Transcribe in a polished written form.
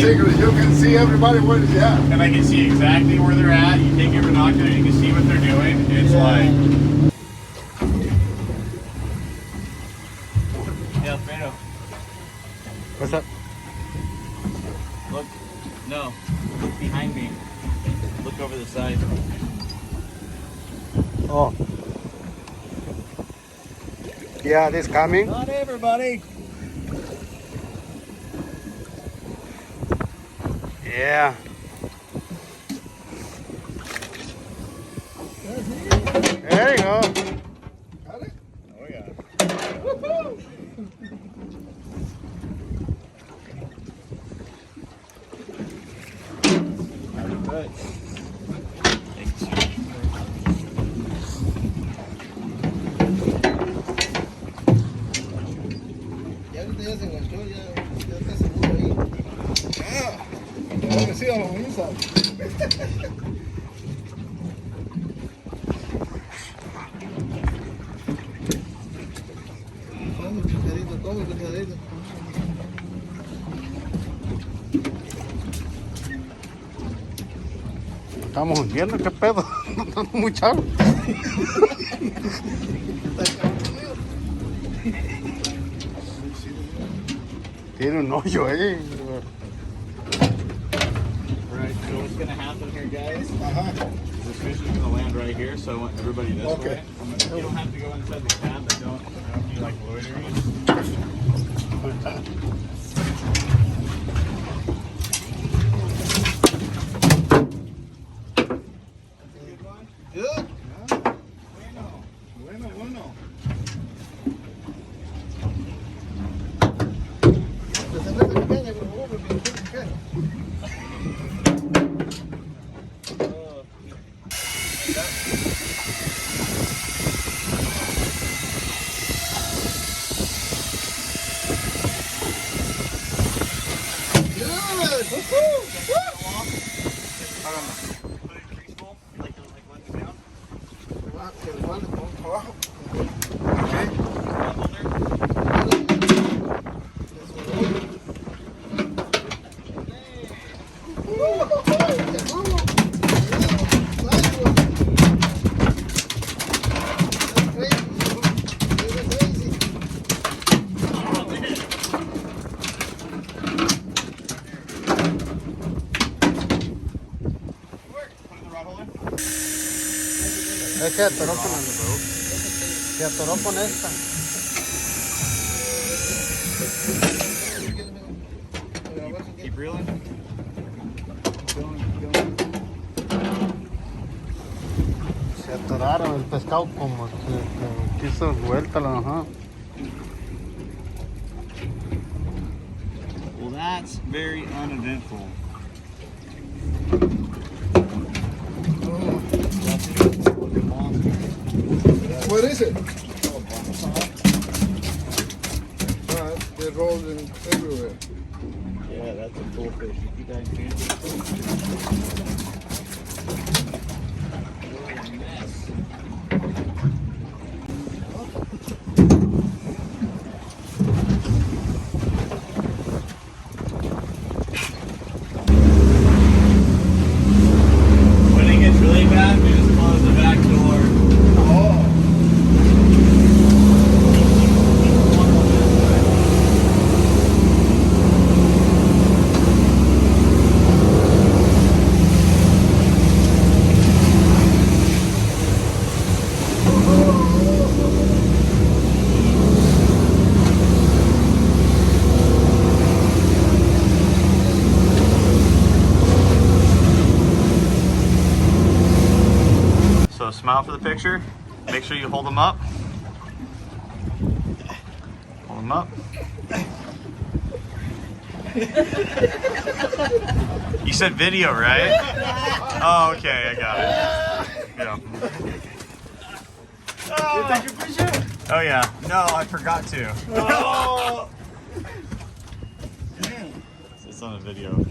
like, you can see everybody where it's at. and I can see exactly where they're at. You take your binocular, you can see what they're doing. It's like, yeah, Alfredo. What's up? Look, no, look behind me. Look over the side. Oh. Yeah, this coming. Not everybody. Yeah. There you go. Got it? Oh yeah. Woohoo! Good. Ya ahorita ya se enganchó, ya está seguro ahí. Ya que sí, a los mismos. Toma cuchadito, toma cuchadito. Estamos hundiendo, qué pedo. No, mucha agua. Tiene un hoyo ahí. Right, so what's gonna happen here, guys? Ajá. This fish is gonna land right here, so I want everybody this Okay. way. You don't have to go inside the cab. I don't feel like loitering. Good. Bueno, bueno. Pues se mete pequeña, por favor, porque no quiero picar. Good. Woohoo! Que le mande por abajo. Es que atoró con el... Se atoró con esta. Keep reeling. Se atoraron el pescado como que quiso vuelta la ajá. Well, that's very uneventful. What is it? They're rolling everywhere. Yeah, that's a cool fish. You keep that in hand. What a mess. When it gets really bad, we just close the back door. Oh. So smile for the picture. Make sure you hold them up. Hold them up. You said video, right? Oh, okay, I got it. Yeah. You take a picture? Oh yeah. No, I forgot to. Oh. It's on a video.